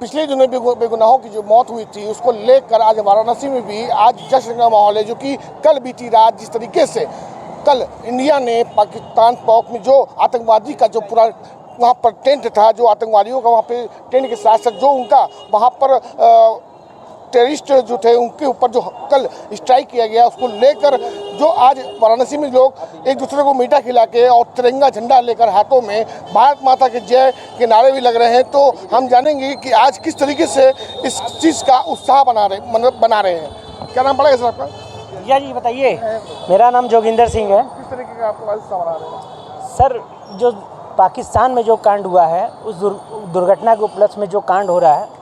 पिछले दिनों बेगुनाहों की जो मौत हुई थी उसको लेकर आज वाराणसी में भी आज जश्न का माहौल है, जो कि कल बीती रात जिस तरीके से कल इंडिया ने पाकिस्तान पॉक में जो आतंकवादी का जो पूरा वहाँ पर टेंट था, जो आतंकवादियों का वहाँ पे टेंट के साथ साथ जो उनका वहाँ पर टेररिस्ट जो थे उनके ऊपर जो कल स्ट्राइक किया गया, उसको लेकर जो आज वाराणसी में लोग एक दूसरे को मीठा खिला के और तिरंगा झंडा लेकर हाथों में भारत माता के जय के नारे भी लग रहे हैं। तो हम जानेंगे कि आज किस तरीके से इस चीज़ का उत्साह बना रहे हैं। क्या नाम पड़ेगा सर आपका? जी बताइए। मेरा नाम जोगिंदर सिंह है। किस तरीके का आपको उत्साह बना रहे हैं? सर, जो पाकिस्तान में जो कांड हुआ है, उस दुर्घटना के उपलक्ष्य में जो कांड हो रहा है,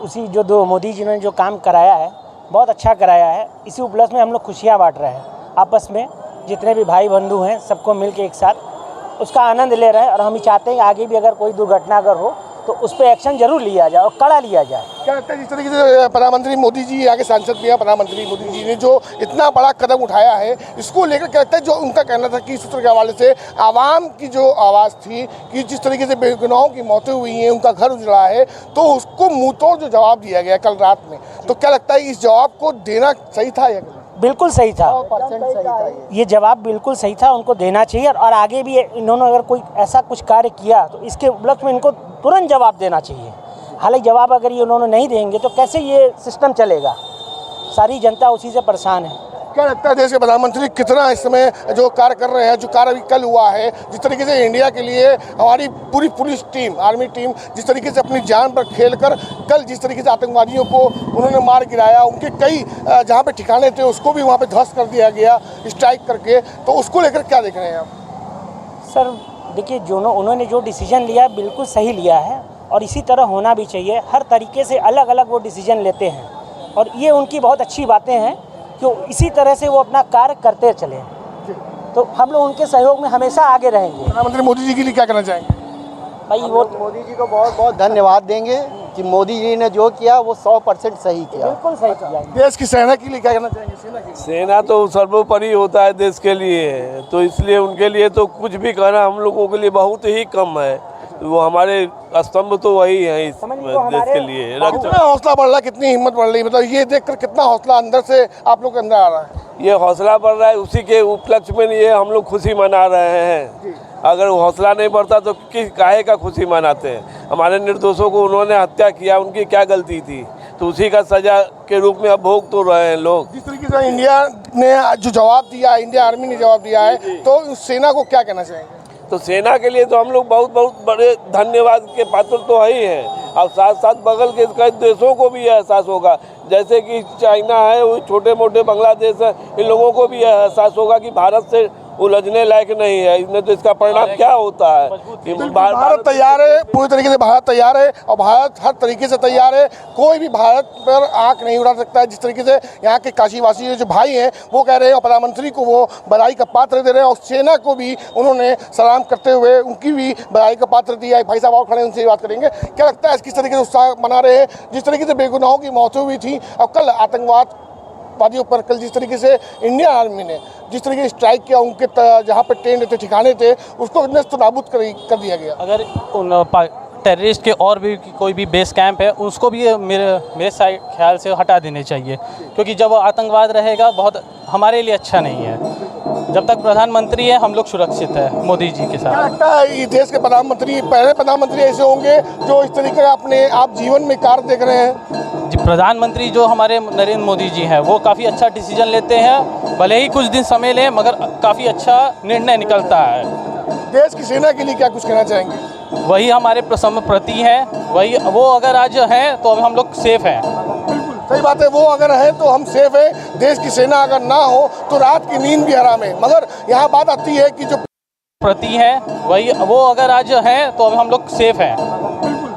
उसी जो मोदी जी ने जो काम कराया है, बहुत अच्छा कराया है। इसी उपलक्ष्य में हम लोग खुशियाँ बांट रहे हैं आपस में, जितने भी भाई बंधु हैं सबको मिल के एक साथ उसका आनंद ले रहे हैं। और हम ही चाहते हैं आगे भी अगर कोई दुर्घटना अगर हो तो उस पर एक्शन जरूर लिया जाए और कड़ा लिया जाए। क्या लगता है जिस तरीके से प्रधानमंत्री मोदी जी, आगे सांसद भी हैं, प्रधानमंत्री मोदी जी ने जो इतना बड़ा कदम उठाया है, इसको लेकर क्या लगता है, जो उनका कहना था कि सूत्र के हवाले से आवाम की जो आवाज़ थी कि जिस तरीके से बेगुनाहों की मौतें हुई हैं, उनका घर उजड़ा है, तो उसको मुँह तोड़ जो जवाब दिया गया कल रात में, तो क्या लगता है इस जवाब को देना सही था या बिल्कुल सही था? 100% सही था। ये जवाब बिल्कुल सही था, उनको देना चाहिए। और आगे भी इन्होंने अगर कोई ऐसा कुछ कार्य किया तो इसके उपलक्ष्य में इनको तुरंत जवाब देना चाहिए। हालांकि जवाब अगर ये उन्होंने नहीं देंगे तो कैसे ये सिस्टम चलेगा? सारी जनता उसी से परेशान है। क्या लगता है देश के प्रधानमंत्री कितना इस समय जो कार्य कर रहे हैं, जो कार्य अभी कल हुआ है, जिस तरीके से इंडिया के लिए हमारी पूरी पुलिस टीम, आर्मी टीम जिस तरीके से अपनी जान पर खेलकर कल जिस तरीके से आतंकवादियों को उन्होंने मार गिराया, उनके कई जहां पे ठिकाने थे उसको भी वहां पे ध्वस्त कर दिया गया स्ट्राइक करके, तो उसको लेकर क्या देख रहे हैं आप? सर देखिए, जो उन्होंने जो डिसीजन लिया है बिल्कुल सही लिया है और इसी तरह होना भी चाहिए। हर तरीके से अलग अलग वो डिसीजन लेते हैं और ये उनकी बहुत अच्छी बातें हैं कि इसी तरह से वो अपना कार्य करते चले। तो हम लोग उनके सहयोग में हमेशा आगे रहेंगे। प्रधानमंत्री मोदी जी के लिए क्या कहना चाहेंगे? भाई वो मोदी जी को बहुत बहुत धन्यवाद देंगे कि मोदी जी ने जो किया वो 100% सही किया, बिल्कुल सही किया। देश की सेना के लिए क्या कहना चाहेंगे? सेना की सेना तो सर्वोपरि होता है देश के लिए, तो इसलिए उनके लिए तो कुछ भी कहना हम लोगों के लिए बहुत ही कम है। वो हमारे स्तंभ तो वही है इस देश के लिए। कितना हौसला बढ़ रहा है, कितनी हिम्मत बढ़ रही है, मतलब ये देखकर कितना हौसला अंदर से आप लोग के अंदर आ रहा है? ये हौसला बढ़ रहा है, उसी के उपलक्ष्य में ये हम लोग खुशी मना रहे हैं। अगर हौसला नहीं बढ़ता तो किस काहे का खुशी मनाते हैं? हमारे निर्दोषों को उन्होंने हत्या किया, उनकी क्या गलती थी? तो उसी का सजा के रूप में अब भोग तो रहे हैं लोग। जिस तरीके से इंडिया ने जो जवाब दिया, इंडिया आर्मी ने जवाब दिया है, तो सेना को क्या कहना चाहेंगे? तो सेना के लिए तो हम लोग बहुत बहुत बड़े धन्यवाद के पात्र तो है ही हैं। और साथ साथ बगल के कई देशों को भी एहसास होगा, जैसे कि चाइना है, वो छोटे मोटे बांग्लादेश है, इन लोगों को भी एहसास होगा कि भारत से उलझने लायक नहीं है। इसमें तो इसका परिणाम क्या होता है कि भारत तैयार है, पूरी तरीके से भारत तैयार है और भारत हर तरीके से तैयार है। कोई भी भारत पर आंख नहीं उड़ा सकता है। जिस तरीके से यहाँ के काशीवासी जो भाई हैं वो कह रहे हैं और प्रधानमंत्री को वो बधाई का पात्र दे रहे हैं और सेना को भी उन्होंने सलाम करते हुए उनकी भी बधाई का पात्र दिया है। भाई साहब और खड़े, उनसे बात करेंगे। क्या लगता है किस तरीके से उत्साह मना रहे हैं? जिस तरीके से बेगुनाहों की मौतें हुई थी और कल आतंकवादियों पर कल जिस तरीके से इंडियन आर्मी ने जिस तरीके से स्ट्राइक किया, उनके जहाँ पे टेंट थे, ठिकाने थे, उसको नष्ट नाबूद कर दिया गया। अगर उन टेररिस्ट के और भी कोई भी बेस कैंप है उसको भी मेरे ख्याल से हटा देने चाहिए, क्योंकि जब आतंकवाद रहेगा बहुत हमारे लिए अच्छा नहीं है। जब तक प्रधानमंत्री है हम लोग सुरक्षित है मोदी जी के साथ। क्या लगता है ये देश के प्रधानमंत्री पहले प्रधानमंत्री ऐसे होंगे जो इस तरीके का अपने आप जीवन में कार्य देख रहे हैं? जी, प्रधानमंत्री जो हमारे नरेंद्र मोदी जी हैं वो काफ़ी अच्छा डिसीजन लेते हैं, भले ही कुछ दिन समय लें मगर काफ़ी अच्छा निर्णय निकलता है। देश की सेना के लिए क्या कुछ कहना चाहेंगे? वही हमारे प्रति हैं, वही वो अगर आज हैं तो हम लोग सेफ हैं। सही बात है, वो अगर है तो हम सेफ हैं। देश की सेना अगर ना हो तो रात की नींद भी हराम है। मगर यहाँ बात आती है कि जो प्रति हैं, वही वो अगर आज हैं तो हम लोग सेफ हैं।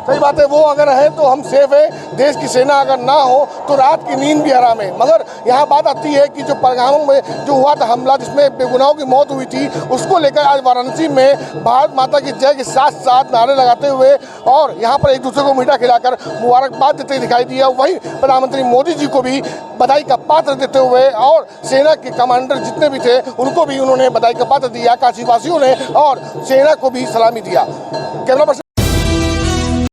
सही बात है, वो अगर है तो हम सेफ हैं। देश की सेना अगर ना हो तो रात की नींद भी हराम है। मगर यहाँ बात आती है कि जो पहलगाम में जो हुआ था हमला, जिसमें बेगुनाहों की मौत हुई थी, उसको लेकर आज वाराणसी में भारत माता की जय के साथ साथ नारे लगाते हुए और यहाँ पर एक दूसरे को मीठा खिलाकर मुबारकबाद देते दिखाई दिया। वहीं प्रधानमंत्री मोदी जी को भी बधाई का पात्र देते हुए और सेना के कमांडर जितने भी थे उनको भी उन्होंने बधाई का पात्र दिया। काशीवासियों ने और सेना को भी सलामी दिया। Camera person